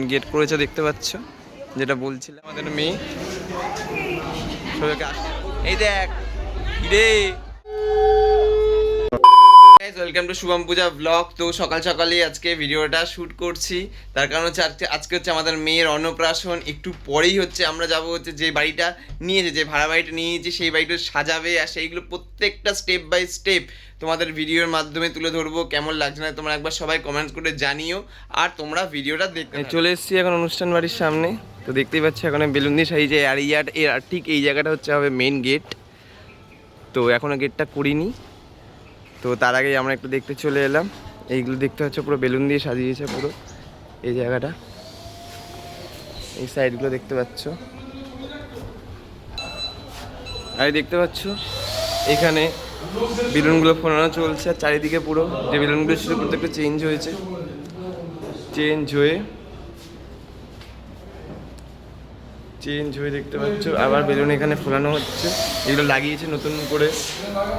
Gate করেছে দেখতে পাচ্ছ, যেটা বলছিলাম আমাদের মেয়ে। এই দেখ রে, welcome to Shubham Puja blog. তো সকাল সকালেই আজকে ভিডিওটা শ্যুট করছি, তার কারণ হচ্ছে আজকে হচ্ছে আমাদের মেয়ের অন্নপ্রাশন। একটু পরেই হচ্ছে আমরা যাব হচ্ছে যে বাড়িটা নিয়েছে, যে ভাড়া বাড়িটা নিয়েছি সেই বাড়িটা সাজাবে, আর সেইগুলো প্রত্যেকটা স্টেপ বাই স্টেপ তোমাদের ভিডিওর মাধ্যমে তুলে ধরবো। কেমন লাগছে না তোমরা একবার সবাই কমেন্টস করে জানিও, আর তোমরা ভিডিওটা দেখতে চলে এসেছি এখন অনুষ্ঠান বাড়ির সামনে। তো দেখতেই পাচ্ছি এখন বেলুন দিয়ে সাজিয়েছে, আর এর ঠিক এই জায়গাটা হচ্ছে হবে মেন গেট। তো এখনও গেটটা করিনি, তো তার আগেই আমরা একটু দেখতে চলে এলাম। এইগুলো দেখতে হচ্ছে পুরো বেলুন দিয়ে সাজিয়েছে পুরো এই জায়গাটা, এই সাইডগুলো দেখতে পাচ্ছ। আর দেখতে পাচ্ছ এখানে বেলুনগুলো ফোনানো চলছে, আর চারিদিকে পুরো যে বেলুনগুলো ছিল প্রত্যেকটা চেঞ্জ হয়ে দেখতে পাচ্ছ। আবার বেলুন এখানে ফোলানো হচ্ছে, এগুলো লাগিয়েছে নতুন করে।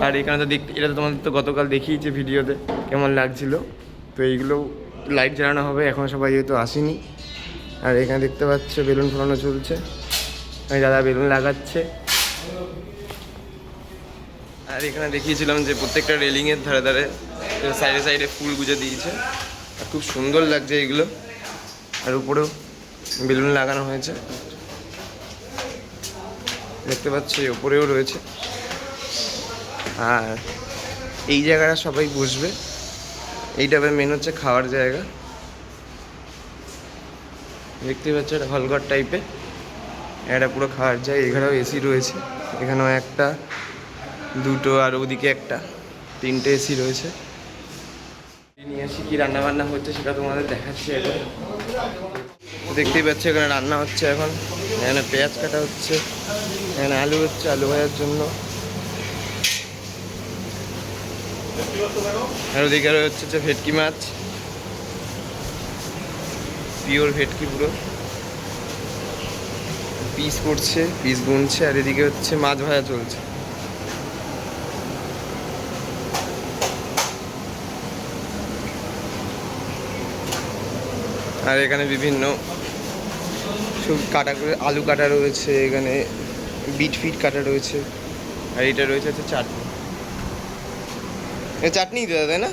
আর এখানে তো এটা তো তোমাদের তো গতকাল দেখিয়েছে ভিডিওতে কেমন লাগছিল। তো এইগুলো লাইট জ্বালানো হবে, এখন সবাই যেহেতু আসেনি। আর এখানে দেখতে পাচ্ছ বেলুন ফোলানো চলছে, আমি দাদা বেলুন লাগাচ্ছে। আর এখানে দেখিয়েছিলাম যে প্রত্যেকটা রেলিংয়ের ধারে ধারে সাইডে সাইডে ফুল গুজে দিয়েছে, আর খুব সুন্দর লাগছে এগুলো। আর উপরেও বেলুন লাগানো হয়েছে দেখতে পাচ্ছি, ওপরেও রয়েছে। আর এই জায়গাটা সবাই বসবে, এইটা মেন হচ্ছে খাওয়ার জায়গা। দেখতেই পাচ্ছ এটা হলঘর টাইপের, এটা পুরো খাওয়ার জায়গা। এখানেও এসি রয়েছে, এখানেও একটা, দুটো, আর ওদিকে একটা, তিনটে এসি রয়েছে। নিয়ে আসি কি রান্না বান্না হচ্ছে সেটা তোমাদের দেখাচ্ছি এখন। দেখতেই পাচ্ছ এখানে রান্না হচ্ছে এখন। এখানে পেঁয়াজ কাটা হচ্ছে, এখানে আলু হচ্ছে আলু ভাজার জন্য। আর ওদিকে হচ্ছে যে ভেটকি মাছ, পিওর ভেটকি, পুরো পিস করছে, পিস গুনছে। আর এদিকে হচ্ছে মাছ ভাজা চলছে। আর এখানে বিভিন্ন সব কাটা করে আলু কাটা রয়েছে, এখানে বিট ফিট কাটা রয়েছে। আর এটা রয়েছে হচ্ছে চাটনি, চাটনি দিতে তাই না।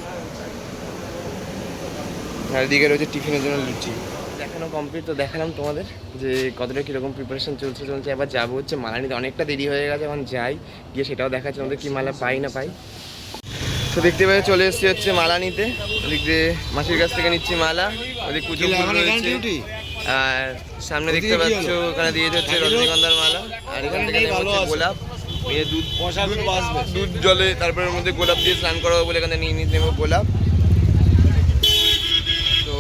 আর এদিকে রয়েছে টিফিনের জন্য লুচি। দেখানো কমপ্লিট, তো দেখালাম তোমাদের যে কতটা কীরকম প্রিপারেশন চলছে। এবার যাবো হচ্ছে মালা নিতে, অনেকটা দেরি হয়ে গেছে, এখন যাই গিয়ে সেটাও দেখাচ্ছি আমাদের কী মালা পাই না পাই। তো দেখতে পাই চলে এসেছি হচ্ছে মালা নিতে, ওদিক দিয়ে মাসির কাছ থেকে নিচ্ছি মালা। ওদিক পুজো রয়েছে, আর সামনে দেখতে পাচ্ছ ওখানে দিয়েছে হচ্ছে রজনীগন্ধার মালা। আর এখান থেকে হচ্ছে গোলাপ, দুধ জলে তারপরে ওর মধ্যে গোলাপ দিয়ে স্নান করা হবে বলে এখানে নিয়ে নেবো গোলাপ। তো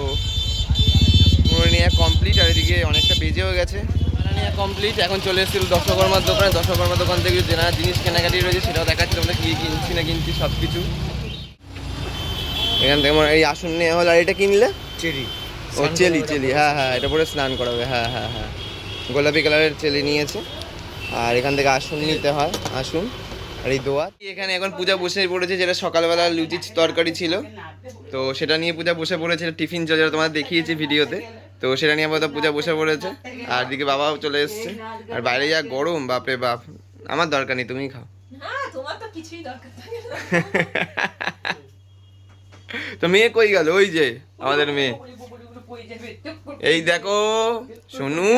পুরো নিয়ে কমপ্লিট, আর এদিকে অনেকটা বেজেও গেছে। মালা নিয়ে কমপ্লিট, এখন চলে এসেছিল দশকর্মার দোকানে। দশকর্মার দোকান থেকে যে জিনিস কেনাকাটি রয়েছে সেটাও দেখাচ্ছি তোমাদের, কী কিনছি না কিনছি সব কিছু। এখান থেকে আমার এই আসন নেওয়া হলো। আর এটা কিনলে চেলি, হ্যাঁ, এটা পরে স্নান করাবে। হ্যাঁ, গোলাপি কালারের চেলি নিয়েছে। আর এখান থেকে আসন নিতে হয়, আসন। আর এই দোয়া এখানে এখন পূজা বসে পড়েছে, যেটা সকালবেলা লুচি তরকারি ছিল, তো সেটা নিয়ে পূজা বসে পড়েছে। টিফিন যেটা তোমাদের দেখিয়েছি ভিডিওতে, তো সেটা নিয়ে আপাতত পূজা বসে পড়েছে। আর দিকে বাবাও চলে এসছে। আর বাইরে যা গরম, বাপরে বাপ, আমার দরকার নেই, তুমিই খাও। তো মেয়ে কই গেল? ওই যে আমাদের মেয়ে, এই দেখো সোনু,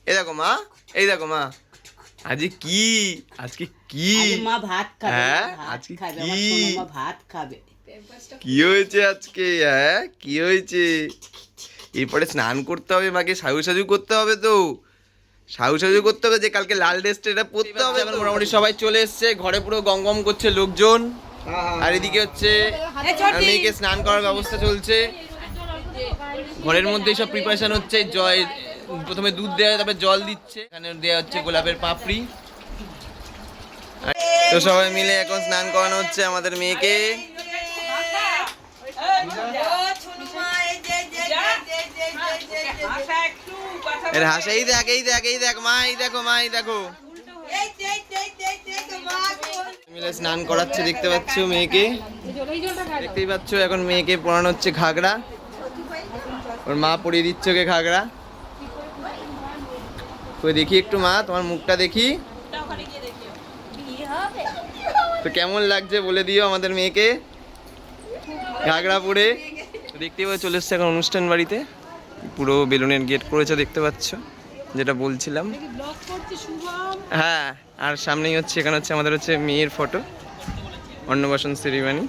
এই দেখো মা, এই দেখো মা, আজকে কি মা ভাত খাবে। হ্যাঁ আজকে কি ভাত খাবে। কি হয়েছে আজকে? হ্যাঁ কি হয়েছে? এরপরে স্নান করতে হবে, মাকে সাজু করতে হবে। তো সাজু করতে হবে, যে কালকে লাল ড্রেসটা এটা পরতে হবে। এখন মোটামুটি সবাই চলে এসছে, ঘরে পুরো গম করছে লোকজন। আর এদিকে হচ্ছে মেয়েকে স্নান করার ব্যবস্থা চলছে, ঘরের মধ্যেই সব প্রিপারেশন হচ্ছে। প্রথমে দুধ দেওয়া, তারপরে জল দিচ্ছে, এখানে দেওয়া হচ্ছে গোলাপের পাপড়ি। তো সবাই মিলে এখন স্নান করানো হচ্ছে আমাদের মেয়েকে। এর হাসে, এই দেখ মা, এই দেখো মিলে স্নান করাচ্ছে, দেখতে পাচ্ছ মেয়েকে। দেখতেই পাচ্ছ এখন মেয়েকে পরানো হচ্ছে ঘাগরা। ওর মা পরিয়ে দিচ্ছে ওকে ঘাগরা। কই দেখি একটু মা, তোমার মুখটা দেখি তো কেমন লাগছে বলে দিও আমাদের মেয়েকে ঘাগরা পরে। দেখতেই পাচ্ছ চলে এসছে এখন অনুষ্ঠান বাড়িতে, পুরো বেলুনের গেট করেছে দেখতে পাচ্ছ, যেটা বলছিলাম। হ্যাঁ, আর সামনেই হচ্ছে এখানে হচ্ছে আমাদের হচ্ছে মেয়ের ফটো, অন্নপ্রাশন সেরিমানি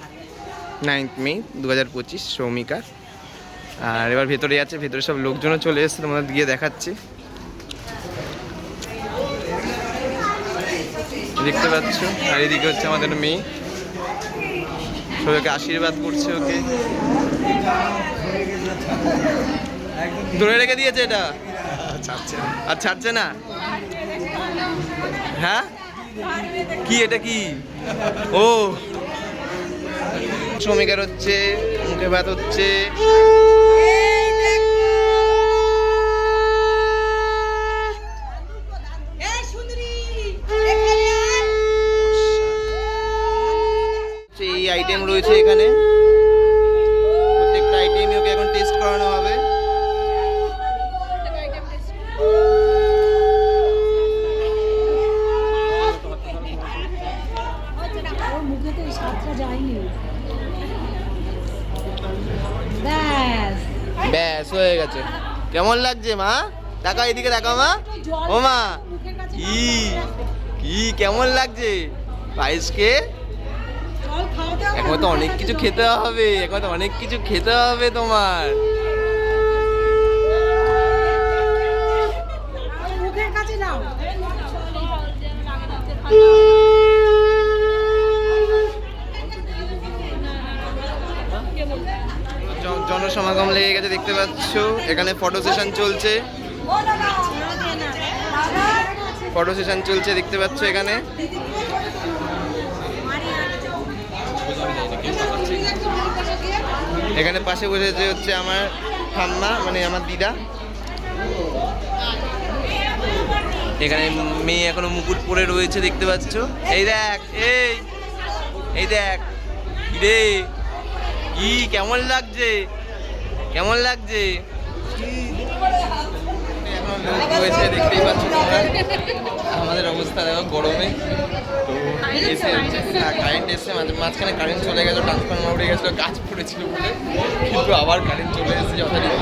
9th মে 2025 সৌমিকার। আর এবার ভেতরে আছে, ভেতরে সব লোকজনও চলে এসছে, তোমাদের গিয়ে দেখাচ্ছি। দেখতে পাচ্ছ, আর এদিকে হচ্ছে আমাদের মেয়ে, সবাইকে আশীর্বাদ করছে ওকে। ধরে রেখে দিয়েছে এটা, আর ছাড়ছে না। হ্যাঁ কি এটা কি? ও শ্রমিকের হচ্ছে মুখে ভাত হচ্ছে। এই আইটেম রয়েছে এখানে, প্রত্যেকটা আইটেমই ওকে এখন টেস্ট করানো হবে। ব্যাস হয়ে গেছে। কেমন লাগছে মা? টাকা এদিকে দেখা মা। ও মা কি কি কেমন লাগছে পায়েসকে? এখন তো অনেক কিছু খেতে হবে, এখন তো অনেক কিছু খেতে হবে তোমার। মুখের কাছে নাও। জনসমাগম লেগে গেছে দেখতে পাচ্ছ, এখানে ফটো সেশন চলছে, ফটো সেশন চলছে দেখতে পাচ্ছ এখানে। এখানে পাশে বসেছে হচ্ছে আমার ঠাম্মা, মানে আমার দিদা। এখানে মেয়ে এখনো মুকুট পরে রয়েছে দেখতে পাচ্ছ। এই দেখ, এই দেখ রে, কি কেমন লাগছে, কেমন লাগছে? এখন লোক রয়েছে দেখতেই পাচ্ছ তোমরা, আমাদের অবস্থা দেখো গরমে। তো এসে কারেন্ট এসে মাঝখানে কারেন্ট চলে গেছে, ট্রান্সফরমার উঠে গেছিলো, কাজ পড়েছিল বলে, কিন্তু আবার কারেন্ট চলে এসেছে যথারীতি।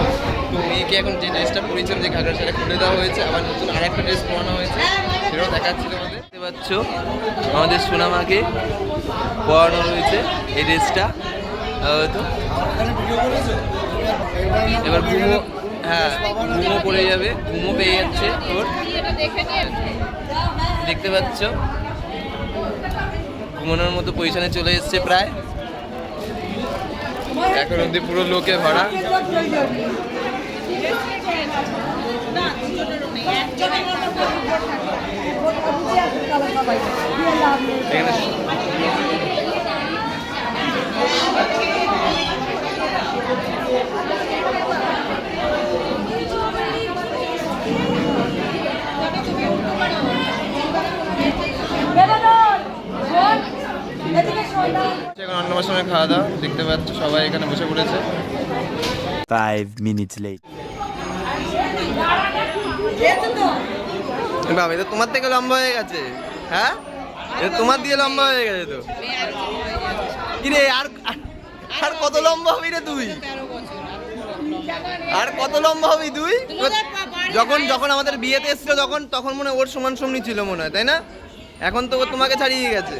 তো মেয়েকে এখন যে ড্রেসটা পরেছিলাম, যে ঘাগরা সেটা খুলে দেওয়া হয়েছে, আবার নতুন আরেকটা ড্রেস পরানো হয়েছে, সেটাও দেখাচ্ছিল আমাদের। দেখতে পাচ্ছ আমাদের সোনামাকে পরানো রয়েছে এই ড্রেসটা। তো এবার ঘুমো, হ্যাঁ ঘুমো পড়ে যাবে, ঘুমো পেয়ে যাচ্ছে ওর, দেখতে পাচ্ছ ঘুমানোর মতো পজিশনে চলে এসছে প্রায়। এখন অব্দি পুরো লোকে ভরা। এখানে এখন অন্নপ্রাশনের খাওয়া দাওয়া দেখতে পাচ্ছ, সবাই এখানে বসে পড়েছে। 5 minutes late. বাবা এটা তোমার থেকে লম্বা হয়ে গেছে। হ্যাঁ এটা তোমার দিয়ে লম্বা হয়ে গেছে তো। কি রে, আর আর কত লম্বা হবি রে তুই? আর কত লম্বা হবি তুই? যখন যখন আমাদের বিয়েতে এসেছিল তখন মনে হয় ওর সমান সমানই ছিল মনে হয়, তাই না? এখন তো ও তোমাকে ছাড়িয়ে গেছে।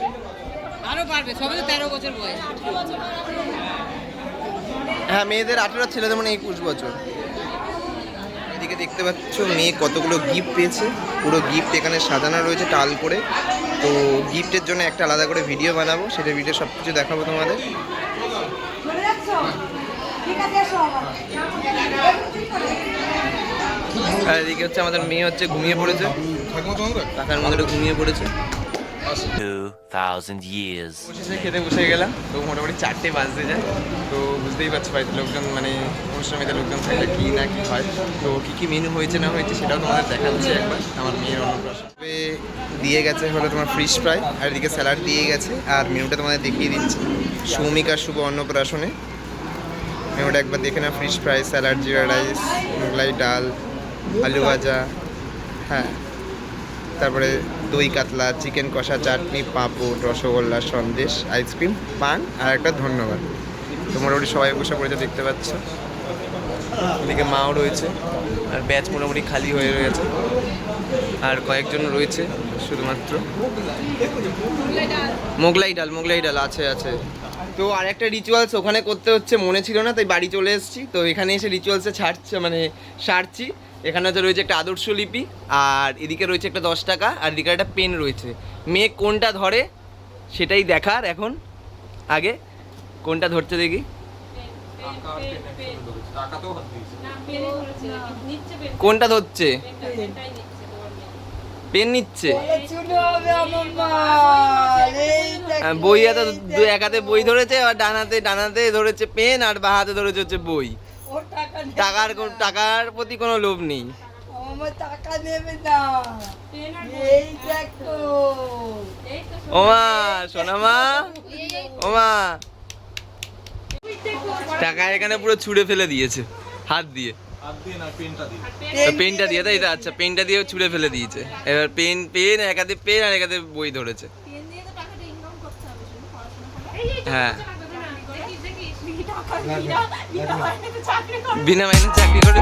আরো পারবে, সবে তো 13 বছর বয়স। হ্যাঁ মেয়েদের 18, ছেলেদের মানে 21 বছর। এদিকে দেখতে পাচ্ছ মেয়ে কতগুলো গিফট পেয়েছে, পুরো গিফট এখানে সাজানো রয়েছে টাল করে। তো গিফটের জন্য একটা আলাদা করে ভিডিও বানাবো, সেটা ভিডিও সব কিছু দেখাবো তোমাদের। আর এদিকে হচ্ছে আমাদের মেয়ে হচ্ছে ঘুমিয়ে পড়েছে, কাকার মধ্যে ঘুমিয়ে পড়েছে। 2000 years. বসে খেতে বসে গেলাম, তো মোটামুটি 4টে বাজতে যায়। তো বুঝতেই পারছি বাড়িতে লোকজন, মানে অনুষ্ঠানে লোকজন থাকলে কী না কী হয়। তো কী কী মেনু হয়েছে না হয়েছে সেটাও তোমাদের দেখাচ্ছি একবার। আমার মেয়ের অন্নপ্রাশন দিয়ে গেছে হলো তোমার ফিশ ফ্রাই, আর এদিকে স্যালাড দিয়ে গেছে। আর মেনুটা তোমাদের দেখিয়ে দিচ্ছি, সৌমিকার শুভ অন্নপ্রাশনে। মেনুটা একবার দেখে না, ফিশ ফ্রাই, স্যালাড, জিরা রাইস, মোগলাই ডাল, আলু ভাজা, হ্যাঁ, তারপরে দই কাতলা, চিকেন কষা, চাটনি, পাঁপড়, রসগোল্লা, সন্দেশ, আইসক্রিম, পান আর একটা ধন্যবাদ। তো মোটামুটি সবাই বসে পড়েছে দেখতে পাচ্ছ। এদিকে মাও রয়েছে আর ব্যাচ মোটামুটি খালি হয়ে রয়েছে, আর কয়েকজন রয়েছে শুধুমাত্র। মোগলাই ডাল আছে আছে। তো আর একটা রিচুয়ালস ওখানে করতে হচ্ছে, মনে ছিল না, তাই বাড়ি চলে এসেছি। তো এখানে এসে রিচুয়ালসে সারছি। এখানে হচ্ছে রয়েছে একটা আদর্শ লিপি, আর এদিকে রয়েছে একটা 10 টাকা, আর এদিকে একটা পেন রয়েছে। মেয়ে কোনটা ধরে সেটাই দেখার এখন। আগে কোনটা ধরছে দেখি, কোনটা ধরছে? পেন নিচ্ছে। বই হাতে, এক হাতে বই ধরেছে, আর ডানাতে ধরেছে পেন, আর বা হাতে ধরেছে হচ্ছে বই। টাকার প্রতি কোনো লোভ নেই। টাকা নেবে না, এই দেখো। ওমা সোনামা, ওমা টাকা এখানে পুরো ছুঁড়ে ফেলে দিয়েছে হাত দিয়ে। পেনটা দিয়ে, তাই তো? আচ্ছা, পেনটা দিয়ে ছুঁড়ে ফেলে দিয়েছে। এবার পেন এক হাতে পেন আর এক হাতে বই ধরেছে। হ্যাঁ, বিনা মাইনে চাকরি করে।